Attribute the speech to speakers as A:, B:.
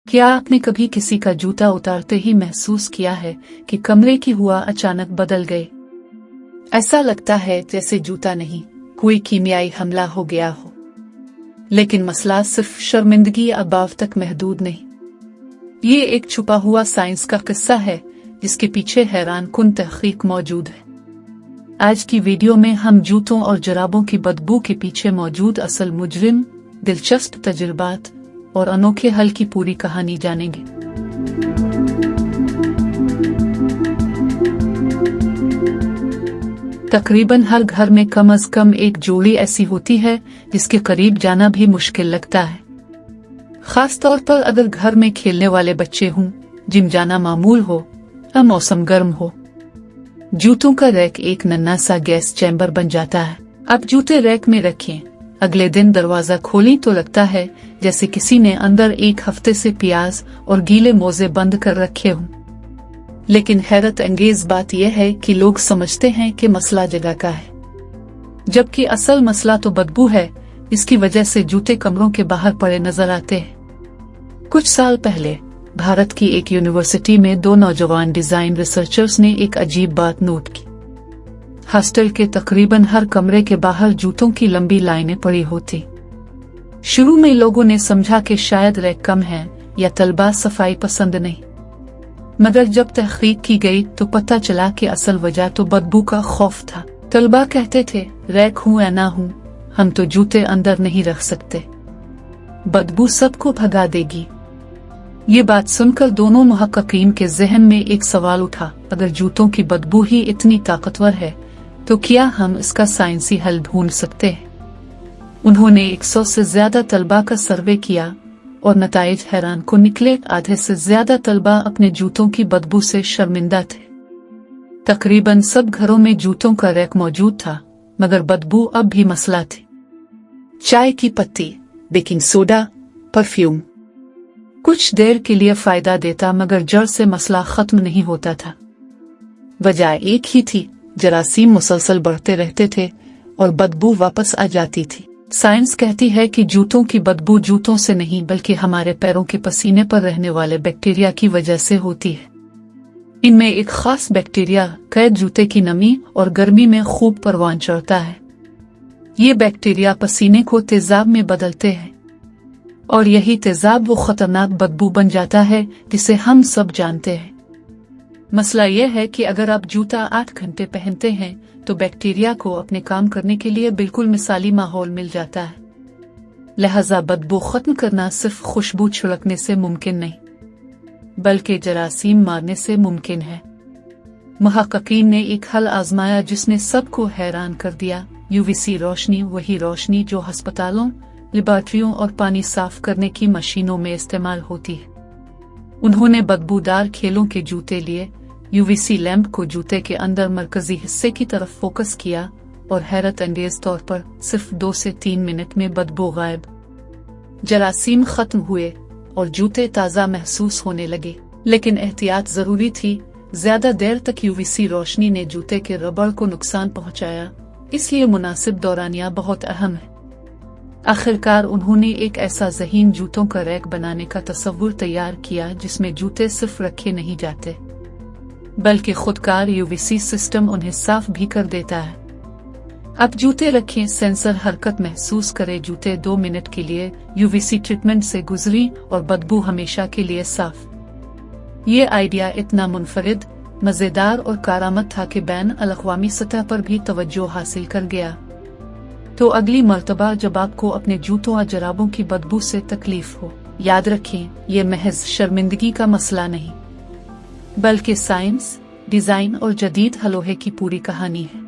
A: क्या आपने कभी किसी का जूता उतारते ही महसूस किया है कि कमरे की हवा अचानक बदल गई? ऐसा लगता है जैसे जूता नहीं, कोई कीमियाई हमला हो गया हो। लेकिन मसला सिर्फ शर्मिंदगी या अभाव तक महदूद नहीं। ये एक छुपा हुआ साइंस का किस्सा है जिसके पीछे हैरान कुन तहकीक मौजूद है। आज की वीडियो में हम जूतों और जुराबों की बदबू के पीछे मौजूद असल मुजरिम, दिलचस्प तजुर्बात और अनोखे हल की पूरी कहानी जानेंगे। तकरीबन हर घर में कम से कम एक जोड़ी ऐसी होती है जिसके करीब जाना भी मुश्किल लगता है, खास तौर पर अगर घर में खेलने वाले बच्चे हों, जिम जाना मामूल हो या मौसम गर्म हो। जूतों का रैक एक नन्हा सा गैस चैम्बर बन जाता है। अब जूते रैक में रखें, अगले दिन दरवाजा खोलें तो लगता है जैसे किसी ने अंदर एक हफ्ते से प्याज और गीले मोजे बंद कर रखे हों। लेकिन हैरत अंगेज बात यह है कि लोग समझते हैं कि मसला जगह का है, जबकि असल मसला तो बदबू है। इसकी वजह से जूते कमरों के बाहर पड़े नजर आते हैं। कुछ साल पहले भारत की एक यूनिवर्सिटी में दो नौजवान डिजाइन रिसर्चर्स ने एक अजीब बात नोट की। हॉस्टल के तकरीबन हर कमरे के बाहर जूतों की लंबी लाइनें पड़ी होती। शुरू में लोगों ने समझा कि शायद रैक कम है या तलबा सफाई पसंद नहीं, मगर जब तहकीक की गई तो पता चला कि असल वजह तो बदबू का खौफ था। तलबा कहते थे, रैक हूं या ना हूं, हम तो जूते अंदर नहीं रख सकते, बदबू सबको भगा देगी। ये बात सुनकर दोनों मुहक्किकीन के जहन में एक सवाल उठा, अगर जूतों की बदबू ही इतनी ताकतवर है तो क्या हम इसका साइंसी हल ढूंढ सकते हैं? उन्होंने 100 से ज्यादा तलबा का सर्वे किया और नताइज हैरान को निकले। आधे से ज्यादा तलबा अपने जूतों की बदबू से शर्मिंदा थे। तकरीबन सब घरों में जूतों का रैक मौजूद था, मगर बदबू अब भी मसला थी। चाय की पत्ती, बेकिंग सोडा, परफ्यूम कुछ देर के लिए फायदा देता, मगर जड़ से मसला खत्म नहीं होता था। वजह एक ही थी, जरासीम मुसलसल बढ़ते रहते थे और बदबू वापस आ जाती थी। साइंस कहती है कि जूतों की बदबू जूतों से नहीं बल्कि हमारे पैरों के पसीने पर रहने वाले बैक्टीरिया की वजह से होती है। इनमें एक खास बैक्टीरिया कैद जूते की नमी और गर्मी में खूब परवान चढ़ता है। ये बैक्टीरिया पसीने को तेजाब में बदलते हैं और यही तेजाब वो खतरनाक बदबू बन जाता है जिसे हम सब जानते हैं। मसला यह है कि अगर आप जूता 8 घंटे पहनते हैं तो बैक्टीरिया को अपने काम करने के लिए बिल्कुल मिसाली माहौल मिल जाता है। लिहाजा बदबू खत्म करना सिर्फ खुशबू छिड़कने से मुमकिन नहीं, बल्कि जरासीम मारने से मुमकिन है। मुहक्किकीन ने एक हल आजमाया जिसने सबको हैरान कर दिया। यूवीसी रोशनी, वही रोशनी जो अस्पतालों, लेबॉरेटरियों और पानी साफ करने की मशीनों में इस्तेमाल होती है। उन्होंने बदबूदार खेलों के जूते लिए, यूवीसी लैंप को जूते के अंदर मरकजी हिस्से की तरफ फोकस किया और हैरत अंगेज तौर पर सिर्फ 2 से 3 मिनट में बदबू गायब, जरासीम खत्म हुए और जूते ताज़ा महसूस होने लगे। लेकिन एहतियात जरूरी थी। ज्यादा देर तक यूवीसी रोशनी ने जूते के रबड़ को नुकसान पहुंचाया, इसलिए मुनासिब दौरानिया बहुत अहम है। आखिरकार उन्होंने एक ऐसा ज़हीन जूतों का रैक बनाने का तस्वुर तैयार किया जिसमें जूते सिर्फ रखे नहीं जाते बल्कि खुदकार यूवीसी सिस्टम उन्हें साफ भी कर देता है। अब जूते रखें, सेंसर हरकत महसूस करे, जूते 2 मिनट के लिए यूवीसी ट्रीटमेंट से गुजरी और बदबू हमेशा के लिए साफ। ये आइडिया इतना मुनफरिद, मजेदार और कारामद था कि बैन अल-अक़वामी सतह पर भी तवज्जो हासिल कर गया। तो अगली मर्तबा जब आपको अपने जूतों और जुराबों की बदबू से तकलीफ हो, याद रखें, ये महज शर्मिंदगी का मसला नहीं बल्कि साइंस, डिजाइन और जदीद हलोहे की पूरी कहानी है।